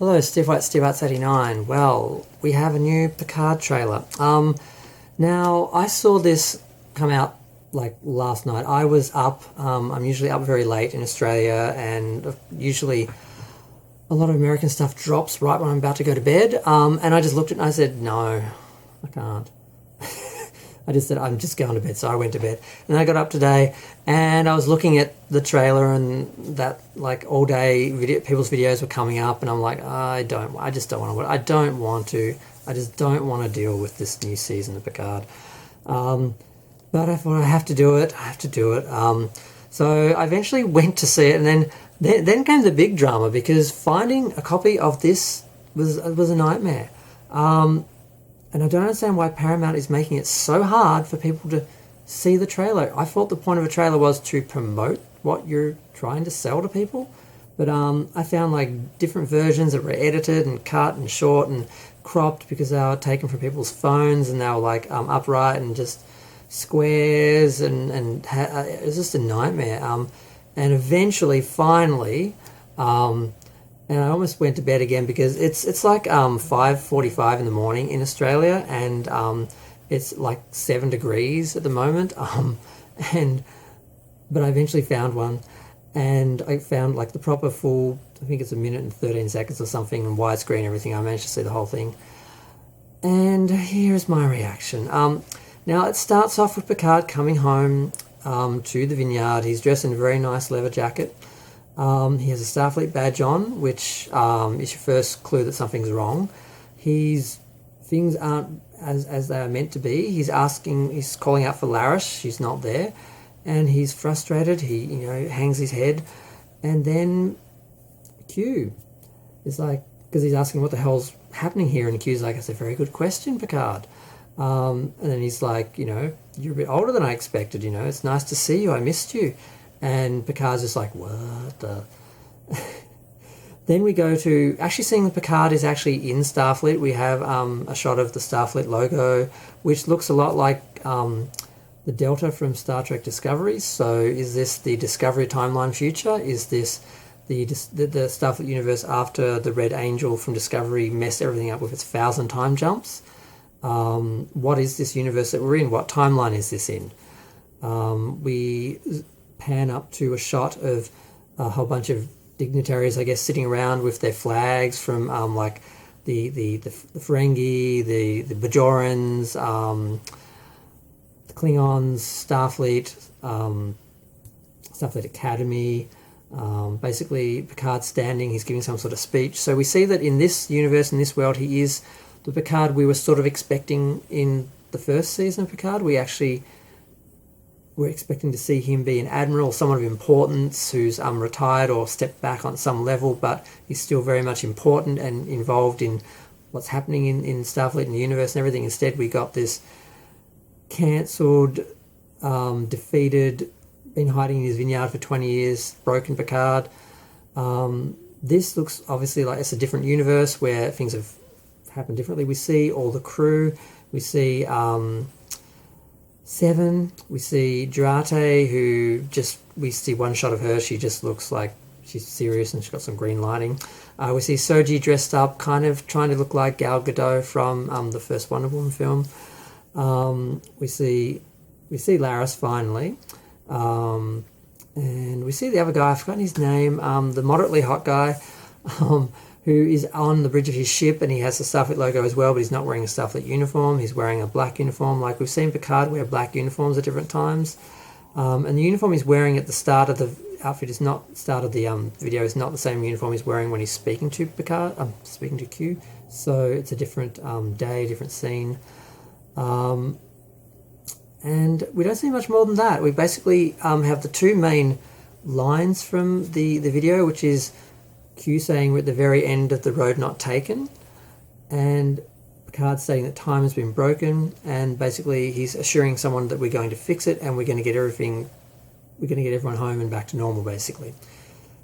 Hello, Steve White, Steve Arts 89. Well, we have a new Picard trailer. Now, I saw this come out like last night. I was up, I'm usually up very late in Australia, and usually a lot of American stuff drops right when I'm about to go to bed. And I just looked at it and I said, no, I can't. I just said, I'm just going to bed, so I went to bed. And I got up today, and I was looking at the trailer, and that, like, all day people's videos were coming up, and I'm like, I just don't want to deal with this new season of Picard. But I thought I have to do it. So I eventually went to see it, and then came the big drama, because finding a copy of this was a nightmare. And I don't understand why Paramount is making it so hard for people to see the trailer. I thought the point of a trailer was to promote what you're trying to sell to people. But I found like different versions that were edited and cut and short and cropped because they were taken from people's phones, and they were like upright and just squares, and it was just a nightmare. And eventually, finally, and I almost went to bed again because it's like 5:45 in the morning in Australia, and it's like 7 degrees at the moment. But I eventually found one, and I found like the proper full, I think it's 1 minute and 13 seconds or something, and widescreen, everything. I managed to see the whole thing. And here's my reaction. Now it starts off with Picard coming home to the vineyard. He's dressed in a very nice leather jacket. He has a Starfleet badge on, which is your first clue that something's wrong. Things aren't as they are meant to be. He's calling out for Laris. She's not there, and he's frustrated. He hangs his head, and then Q is like, because he's asking what the hell's happening here, and Q's like, "That's a very good question, Picard." And then he's like, you're a bit older than I expected. It's nice to see you. I missed you. And Picard's just like, what the... Then we go to actually seeing that Picard is actually in Starfleet. We have a shot of the Starfleet logo, which looks a lot like the Delta from Star Trek Discovery. So is this the Discovery timeline future? Is this the Starfleet universe after the Red Angel from Discovery messed everything up with its 1,000 time jumps? What is this universe that we're in? What timeline is this in? We pan up to a shot of a whole bunch of dignitaries, I guess, sitting around with their flags from like the Ferengi, the Bajorans, the Klingons, Starfleet Academy. Basically, Picard standing, he's giving some sort of speech. So we see that in this universe, in this world, he is the Picard we were sort of expecting in the first season of Picard. We're expecting to see him be an admiral, someone of importance who's retired or stepped back on some level, but he's still very much important and involved in what's happening in Starfleet and the universe and everything. Instead, we got this cancelled, defeated, been hiding in his vineyard for 20 years, broken Picard. This looks obviously like it's a different universe where things have happened differently. We see all the crew. We see... Seven, we see Durate, we see one shot of her, she just looks like she's serious and she's got some green lighting. We see Soji dressed up, kind of trying to look like Gal Gadot from the first Wonder Woman film. We see Laris finally, and we see the other guy, I've forgotten his name, the moderately hot guy, who is on the bridge of his ship, and he has the Starfleet logo as well, but he's not wearing a Starfleet uniform. He's wearing a black uniform. Like we've seen Picard wear black uniforms at different times. And the uniform he's wearing at the start of the outfit is not, start of the video is not the same uniform he's wearing when he's speaking to Picard, speaking to Q. So it's a different day, different scene. And we don't see much more than that. We basically have the two main lines from the video, which is Q saying we're at the very end of the road not taken, and Picard stating that time has been broken, and basically he's assuring someone that we're going to fix it and we're going to get everyone home and back to normal, basically.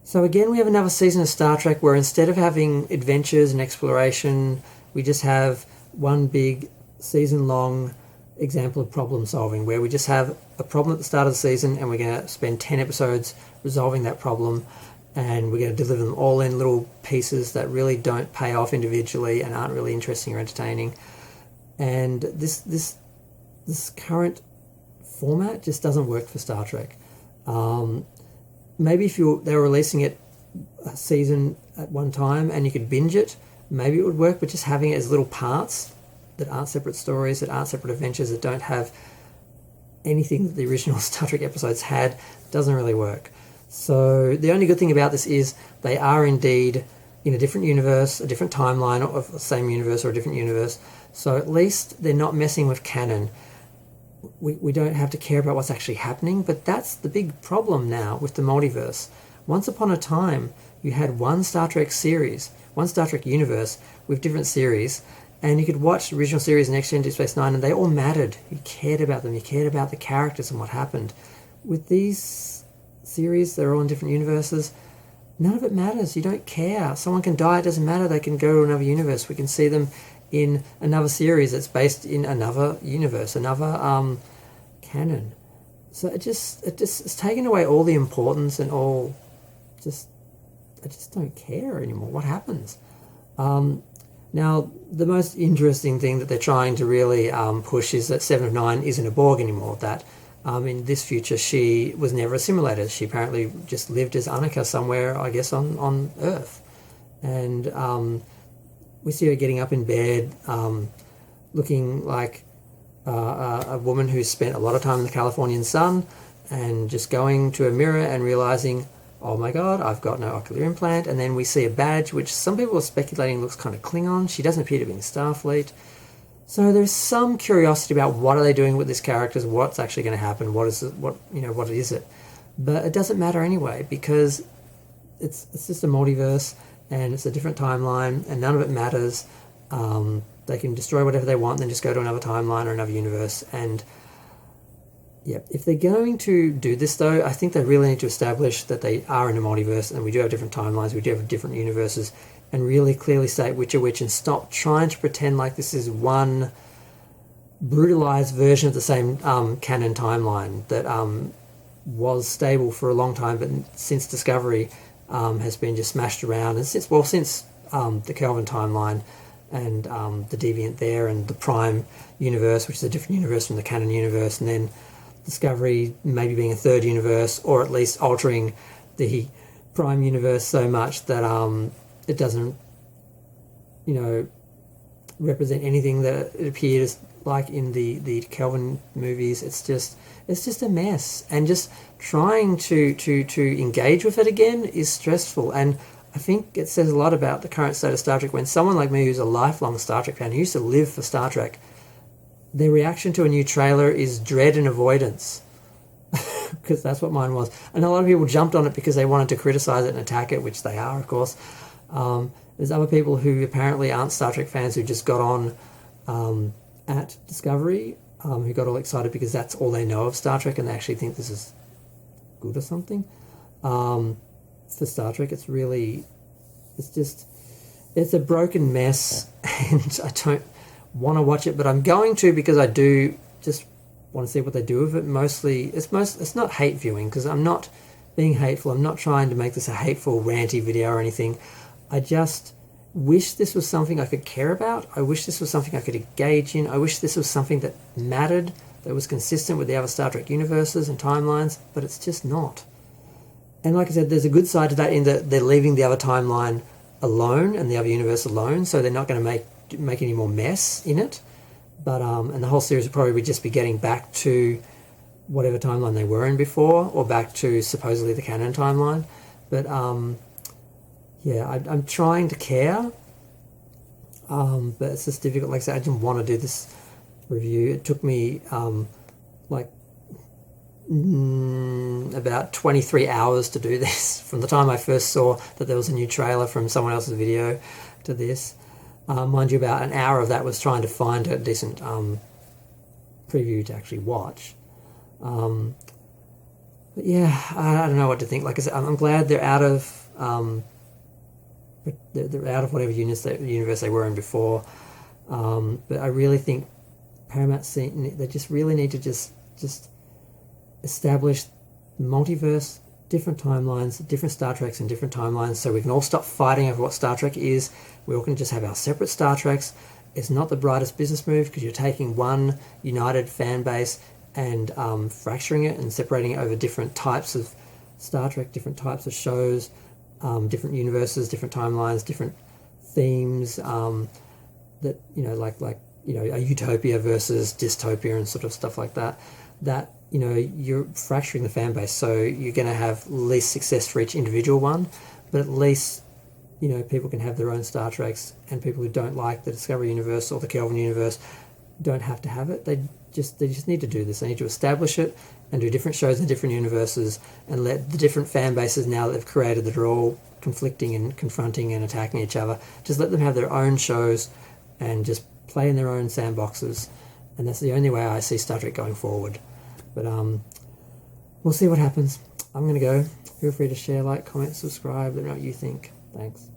So again, we have another season of Star Trek where instead of having adventures and exploration, we just have one big season-long example of problem solving, where we just have a problem at the start of the season and we're going to spend 10 episodes resolving that problem. and we're going to deliver them all in little pieces that really don't pay off individually and aren't really interesting or entertaining. And this current format just doesn't work for Star Trek. Maybe if they were releasing it a season at one time and you could binge it, maybe it would work, but just having it as little parts that aren't separate stories, that aren't separate adventures, that don't have anything that the original Star Trek episodes had, doesn't really work. So the only good thing about this is they are indeed in a different universe, a different timeline of the same universe or a different universe. So at least they're not messing with canon. We don't have to care about what's actually happening, but that's the big problem now with the multiverse. Once upon a time, you had one Star Trek series, one Star Trek universe with different series, and you could watch the original series Next Gen Deep Space Nine, and they all mattered. You cared about them. You cared about the characters and what happened. With these series, they're all in different universes. None of it matters. You don't care. Someone can die. It doesn't matter. They can go to another universe. We can see them in another series that's based in another universe, another canon. So it's taken away all the importance and all. I just don't care anymore. What happens? Now, the most interesting thing that they're trying to really push is that Seven of Nine isn't a Borg anymore. That in this future, she was never assimilated. She apparently just lived as Annika somewhere, I guess, on Earth. And we see her getting up in bed, looking like a woman who's spent a lot of time in the Californian sun, and just going to a mirror and realizing, oh my god, I've got no ocular implant. And then we see a badge, which some people are speculating looks kind of Klingon. She doesn't appear to be in Starfleet. So there's some curiosity about what are they doing with these characters, what's actually going to happen, what is it. But it doesn't matter anyway, because it's just a multiverse, and it's a different timeline, and none of it matters. They can destroy whatever they want, and then just go to another timeline or another universe. And yeah, if they're going to do this, though, I think they really need to establish that they are in a multiverse, and we do have different timelines, we do have different universes, and really clearly state which are which, and stop trying to pretend like this is one brutalized version of the same canon timeline that was stable for a long time, but since Discovery has been just smashed around, and since the Kelvin timeline and the Deviant there, and the Prime universe, which is a different universe from the canon universe, and then Discovery maybe being a third universe, or at least altering the Prime universe so much that it doesn't, represent anything that it appears like in the Kelvin movies. It's just a mess, and just trying to engage with it again is stressful. And I think it says a lot about the current state of Star Trek when someone like me, who's a lifelong Star Trek fan, who used to live for Star Trek, their reaction to a new trailer is dread and avoidance, because that's what mine was. And a lot of people jumped on it because they wanted to criticize it and attack it, which they are, of course. There's other people who apparently aren't Star Trek fans who just got on at Discovery, who got all excited because that's all they know of Star Trek, and they actually think this is good or something. For Star Trek, it's a broken mess, and I don't want to watch it, but I'm going to, because I do just want to see what they do with it. Mostly, it's not hate viewing, because I'm not being hateful. I'm not trying to make this a hateful, ranty video or anything. I just wish this was something I could care about. I wish this was something I could engage in. I wish this was something that mattered, that was consistent with the other Star Trek universes and timelines, but it's just not. And like I said, there's a good side to that in that they're leaving the other timeline alone and the other universe alone, so they're not going to make any more mess in it. But and the whole series will probably just be getting back to whatever timeline they were in before, or back to supposedly the canon timeline. But I'm trying to care, but it's just difficult. Like I said, I didn't want to do this review. It took me about 23 hours to do this, from the time I first saw that there was a new trailer from someone else's video to this. Mind you, about an hour of that was trying to find a decent preview to actually watch. But yeah, I don't know what to think. Like I said, I'm glad they're out of whatever universe they were in before. But I really think Paramount, they just really need to just establish the multiverse different timelines, different Star Treks and different timelines, so we can all stop fighting over what Star Trek is. We all can just have our separate Star Treks. It's not the brightest business move because you're taking one united fan base and fracturing it and separating it over different types of Star Trek, different types of shows, different universes, different timelines, different themes. That a utopia versus dystopia and sort of stuff like that. That you're fracturing the fan base, so you're going to have least success for each individual one, but at least people can have their own Star Treks, and people who don't like the Discovery universe or the Kelvin universe don't have to have it. They just need to do this. They need to establish it and do different shows in different universes, and let the different fan bases now that they've created that are all conflicting and confronting and attacking each other, just let them have their own shows and just play in their own sandboxes. And that's the only way I see Star Trek going forward. But we'll see what happens. I'm going to go. Feel free to share, like, comment, subscribe. Let me know what you think. Thanks.